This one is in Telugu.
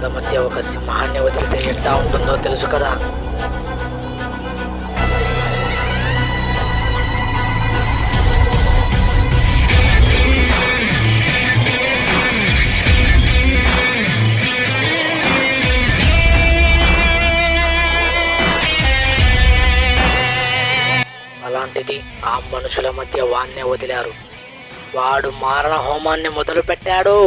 వాళ్ళ మధ్య ఒక సింహాన్ని వదిలితే ఎట్లా ఉంటుందో తెలుసు కదా. అలాంటిది ఆ మనుషుల మధ్య వాన్నే వదిలారు. వాడు మారణ హోమాన్ని మొదలు పెట్టాడు.